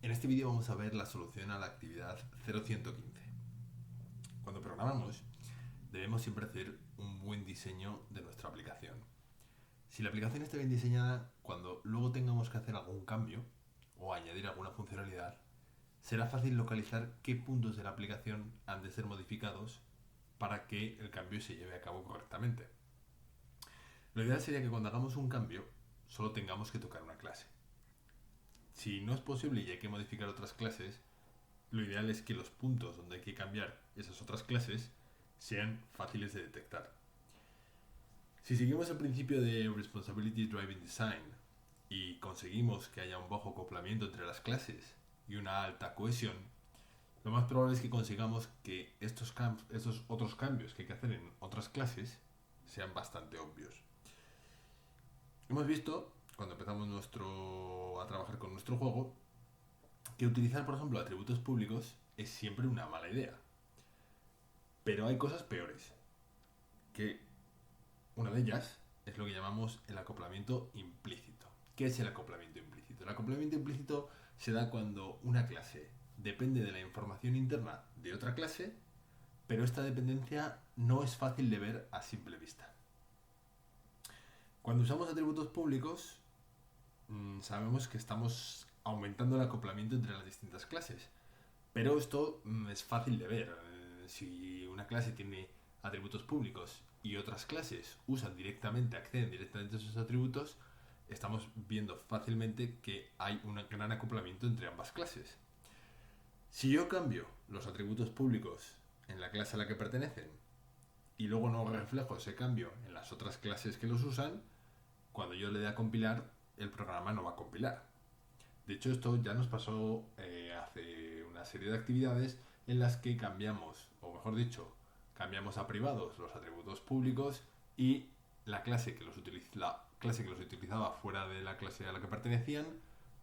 En este vídeo vamos a ver la solución a la actividad 0115. Cuando programamos, debemos siempre hacer un buen diseño de nuestra aplicación. Si la aplicación está bien diseñada, cuando luego tengamos que hacer algún cambio o añadir alguna funcionalidad, será fácil localizar qué puntos de la aplicación han de ser modificados para que el cambio se lleve a cabo correctamente. Lo ideal sería que cuando hagamos un cambio, solo tengamos que tocar una clase. Si no es posible y hay que modificar otras clases, lo ideal es que los puntos donde hay que cambiar esas otras clases sean fáciles de detectar. Si seguimos el principio de Responsibility Driven Design y conseguimos que haya un bajo acoplamiento entre las clases y una alta cohesión, lo más probable es que consigamos que estos otros cambios que hay que hacer en otras clases sean bastante obvios. Hemos visto, cuando empezamos a trabajar con nuestro juego, que utilizar, por ejemplo, atributos públicos es siempre una mala idea. Pero hay cosas peores, que una de ellas es lo que llamamos el acoplamiento implícito. ¿Qué es el acoplamiento implícito? El acoplamiento implícito se da cuando una clase depende de la información interna de otra clase, pero esta dependencia no es fácil de ver a simple vista. Cuando usamos atributos públicos, sabemos que estamos aumentando el acoplamiento entre las distintas clases, pero esto es fácil de ver. Si una clase tiene atributos públicos y otras clases acceden directamente a esos atributos, estamos viendo fácilmente que hay un gran acoplamiento entre ambas clases. Si yo cambio los atributos públicos en la clase a la que pertenecen y luego no reflejo ese cambio en las otras clases que los usan, cuando yo le dé a compilar, el programa no va a compilar. De hecho, esto ya nos pasó hace una serie de actividades en las que cambiamos, o mejor dicho, cambiamos a privados los atributos públicos y la clase que los utilizaba fuera de la clase a la que pertenecían,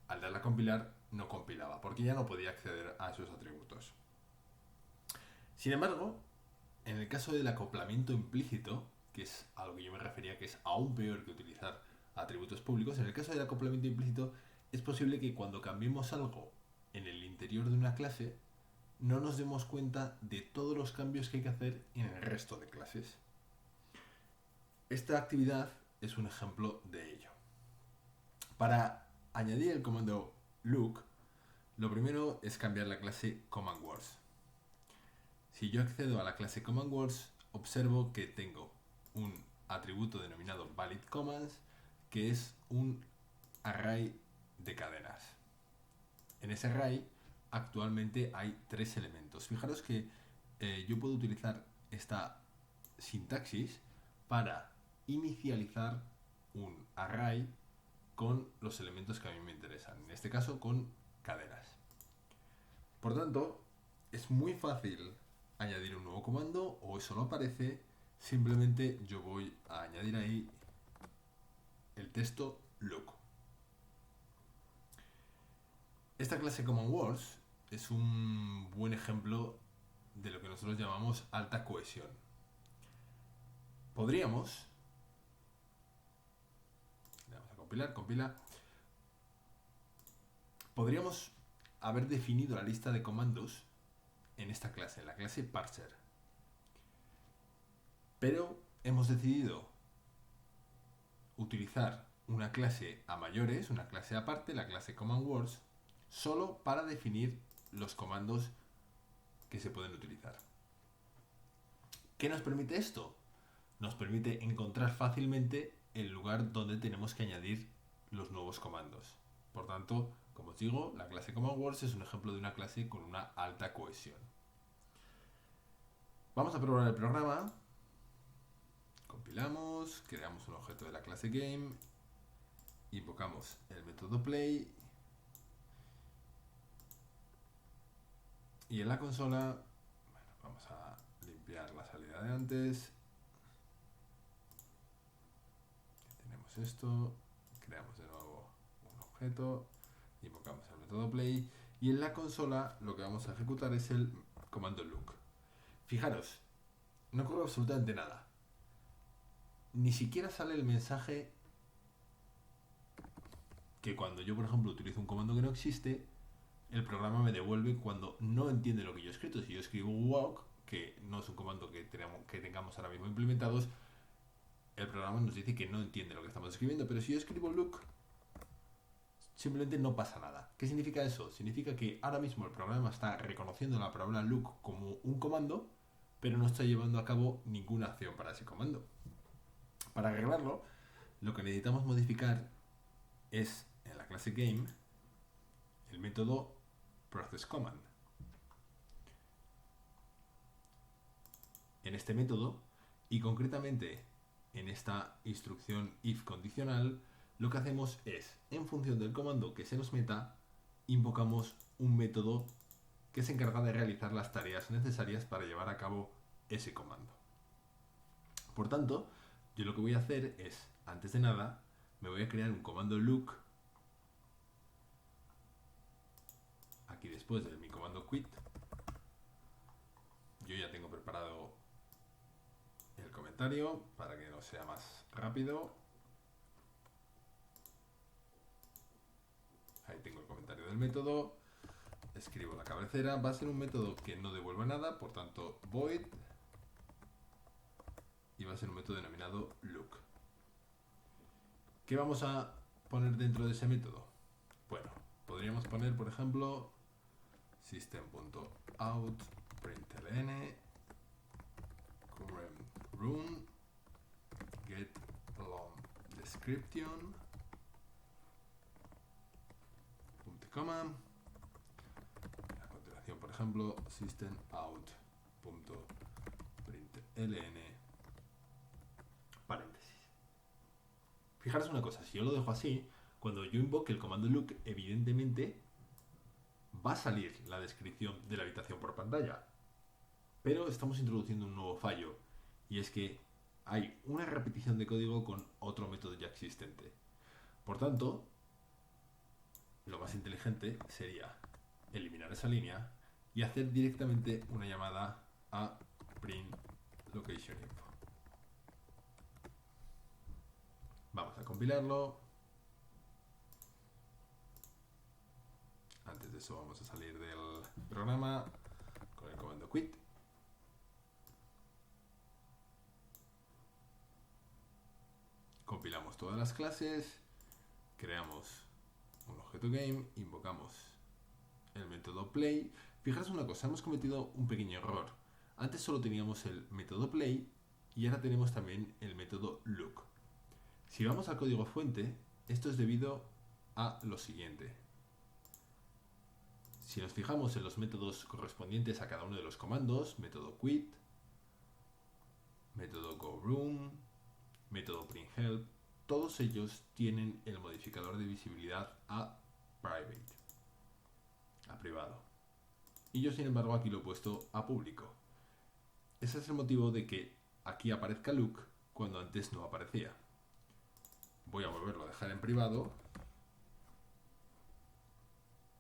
al darle a compilar, no compilaba, porque ya no podía acceder a esos atributos. Sin embargo, en el caso del acoplamiento implícito, que es a lo que yo me refería, que es aún peor que utilizar atributos públicos, en el caso del acoplamiento implícito es posible que cuando cambiemos algo en el interior de una clase no nos demos cuenta de todos los cambios que hay que hacer en el resto de clases. Esta actividad es un ejemplo de ello. Para añadir el comando look, lo primero es cambiar la clase CommandWords. Si yo accedo a la clase CommandWords, observo que tengo un atributo denominado ValidCommands, que es un array de cadenas. En ese array actualmente hay 3 elementos. Fijaros que yo puedo utilizar esta sintaxis para inicializar un array con los elementos que a mí me interesan, en este caso con cadenas. Por tanto, es muy fácil añadir un nuevo comando o eso no aparece, simplemente yo voy a añadir ahí el texto look. Esta clase CommandWords es un buen ejemplo de lo que nosotros llamamos alta cohesión. Podríamos, vamos a compila, podríamos haber definido la lista de comandos en esta clase, en la clase parser. Pero hemos decidido utilizar una clase a mayores, una clase aparte, la clase CommandWords, solo para definir los comandos que se pueden utilizar. ¿Qué nos permite esto? Nos permite encontrar fácilmente el lugar donde tenemos que añadir los nuevos comandos. Por tanto, como os digo, la clase CommandWords es un ejemplo de una clase con una alta cohesión. Vamos a probar el programa. Compilamos, creamos un objeto de la clase Game, invocamos el método Play y en la consola, vamos a limpiar la salida de antes. Tenemos esto, creamos de nuevo un objeto, invocamos el método Play y en la consola lo que vamos a ejecutar es el comando look. Fijaros, no ocurre absolutamente nada. Ni siquiera sale el mensaje que cuando yo, por ejemplo, utilizo un comando que no existe, el programa me devuelve cuando no entiende lo que yo he escrito. Si yo escribo walk, que no es un comando que tengamos ahora mismo implementados, el programa nos dice que no entiende lo que estamos escribiendo. Pero si yo escribo look, simplemente no pasa nada. ¿Qué significa eso? Significa que ahora mismo el programa está reconociendo la palabra look como un comando, pero no está llevando a cabo ninguna acción para ese comando. Para arreglarlo, lo que necesitamos modificar es, en la clase game, el método processCommand. En este método, y concretamente en esta instrucción if condicional, lo que hacemos es, en función del comando que se nos meta, invocamos un método que se encarga de realizar las tareas necesarias para llevar a cabo ese comando. Por tanto, yo lo que voy a hacer es, antes de nada, me voy a crear un comando look aquí después de mi comando quit. Yo ya tengo preparado el comentario para que no sea más rápido. Ahí tengo el comentario del método. Escribo la cabecera. Va a ser un método que no devuelva nada, por tanto void, y va a ser un método denominado look. ¿Qué vamos a poner dentro de ese método? Bueno, podríamos poner, por ejemplo, system.out println current room get long description punto coma. A continuación, por ejemplo, systemout.println paréntesis. Fijaros una cosa, si yo lo dejo así, cuando yo invoque el comando look, evidentemente va a salir la descripción de la habitación por pantalla. Pero estamos introduciendo un nuevo fallo, y es que hay una repetición de código con otro método ya existente. Por tanto, lo más inteligente sería eliminar esa línea y hacer directamente una llamada a print location info. Vamos a compilarlo. Antes de eso vamos a salir del programa con el comando quit. Compilamos todas las clases, creamos un objeto game, invocamos el método play. Fijaros una cosa, hemos cometido un pequeño error. Antes solo teníamos el método play y ahora tenemos también el método look. Si vamos al código fuente, esto es debido a lo siguiente. Si nos fijamos en los métodos correspondientes a cada uno de los comandos, método quit, método goRoom, método printHelp, todos ellos tienen el modificador de visibilidad a private, a privado. Y yo, sin embargo, aquí lo he puesto a público. Ese es el motivo de que aquí aparezca look cuando antes no aparecía. Voy a volverlo a dejar en privado.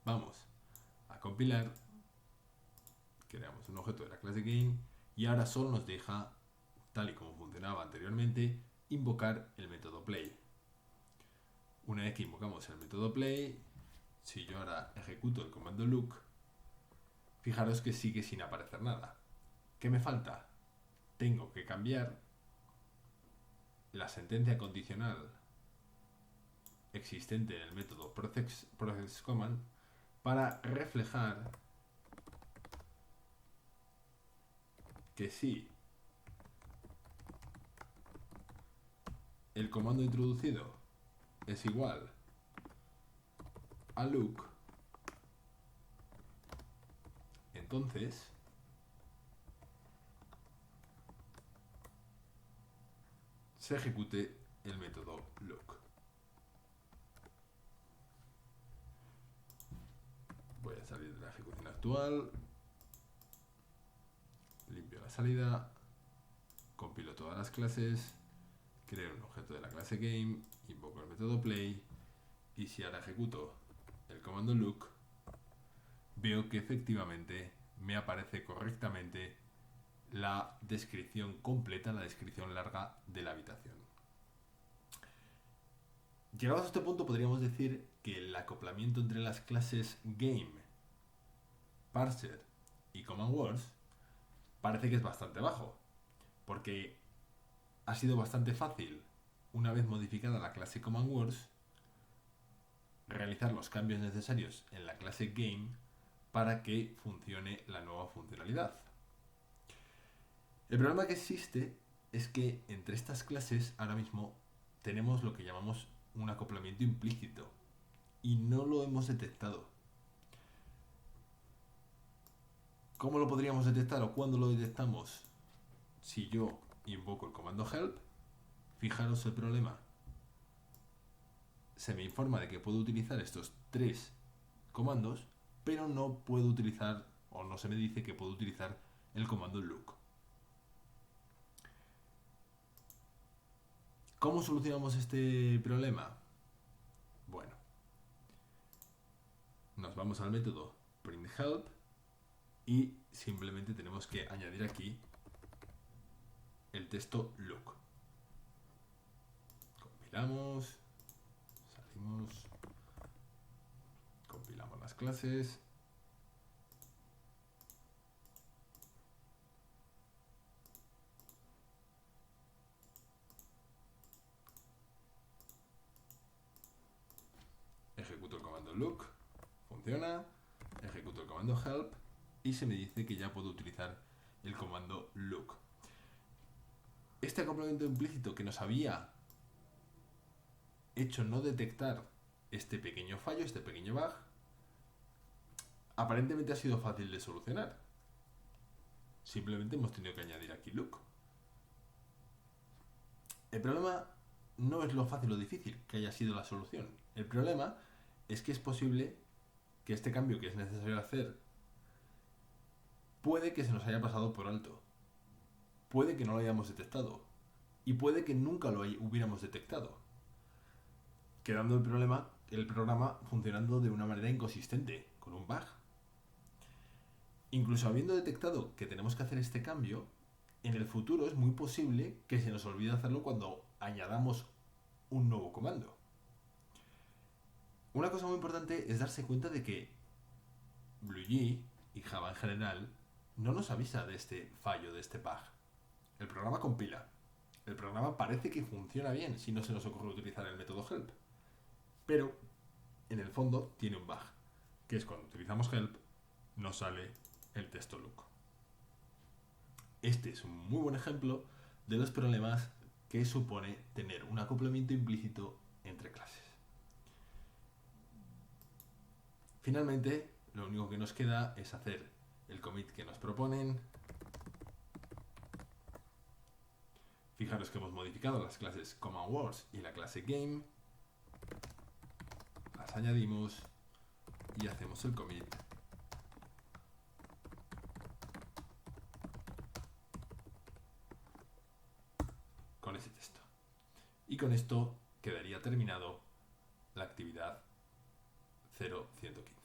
Vamos a compilar. Creamos un objeto de la clase game y ahora solo nos deja, tal y como funcionaba anteriormente, invocar el método play. Una vez que invocamos el método play, si yo ahora ejecuto el comando look, fijaros que sigue sin aparecer nada. ¿Qué me falta? Tengo que cambiar la sentencia condicional existente en el método processCommand para reflejar que si el comando introducido es igual a look, entonces se ejecute el método look. Voy a salir de la ejecución actual, limpio la salida, compilo todas las clases, creo un objeto de la clase game, invoco el método play y si ahora ejecuto el comando look, veo que efectivamente me aparece correctamente la descripción completa, la descripción larga de la habitación. Llegados a este punto podríamos decir que el acoplamiento entre las clases game parser y command words, parece que es bastante bajo, porque ha sido bastante fácil, una vez modificada la clase command words, realizar los cambios necesarios en la clase game para que funcione la nueva funcionalidad. El problema que existe es que entre estas clases ahora mismo tenemos lo que llamamos un acoplamiento implícito y no lo hemos detectado. ¿Cómo lo podríamos detectar o cuándo lo detectamos? Si yo invoco el comando help, fijaros el problema. Se me informa de que puedo utilizar estos 3 comandos, pero no puedo utilizar, o no se me dice que puedo utilizar el comando look. ¿Cómo solucionamos este problema? Bueno, nos vamos al método printHelp y simplemente tenemos que añadir aquí el texto look. Compilamos, salimos, compilamos las clases. Ejecuto el comando look, funciona, ejecuto el comando help y se me dice que ya puedo utilizar el comando look. Este acoplamiento implícito que nos había hecho no detectar este pequeño fallo, este pequeño bug, aparentemente ha sido fácil de solucionar. Simplemente hemos tenido que añadir aquí look. El problema no es lo fácil o difícil que haya sido la solución. El problema es que es posible que este cambio que es necesario hacer puede que se nos haya pasado por alto. Puede que no lo hayamos detectado. Y puede que nunca lo hubiéramos detectado. Quedando el programa funcionando de una manera inconsistente, con un bug. Incluso habiendo detectado que tenemos que hacer este cambio, en el futuro es muy posible que se nos olvide hacerlo cuando añadamos un nuevo comando. Una cosa muy importante es darse cuenta de que BlueG y Java en general no nos avisa de este fallo, de este bug. El programa compila. El programa parece que funciona bien si no se nos ocurre utilizar el método help. Pero, en el fondo, tiene un bug, que es cuando utilizamos help, nos sale el texto look. Este es un muy buen ejemplo de los problemas que supone tener un acoplamiento implícito entre clases. Finalmente, lo único que nos queda es hacer el commit que nos proponen. Fijaros que hemos modificado las clases command words y la clase game. Las añadimos y hacemos el commit. Con ese texto. Y con esto quedaría terminado la actividad 0115.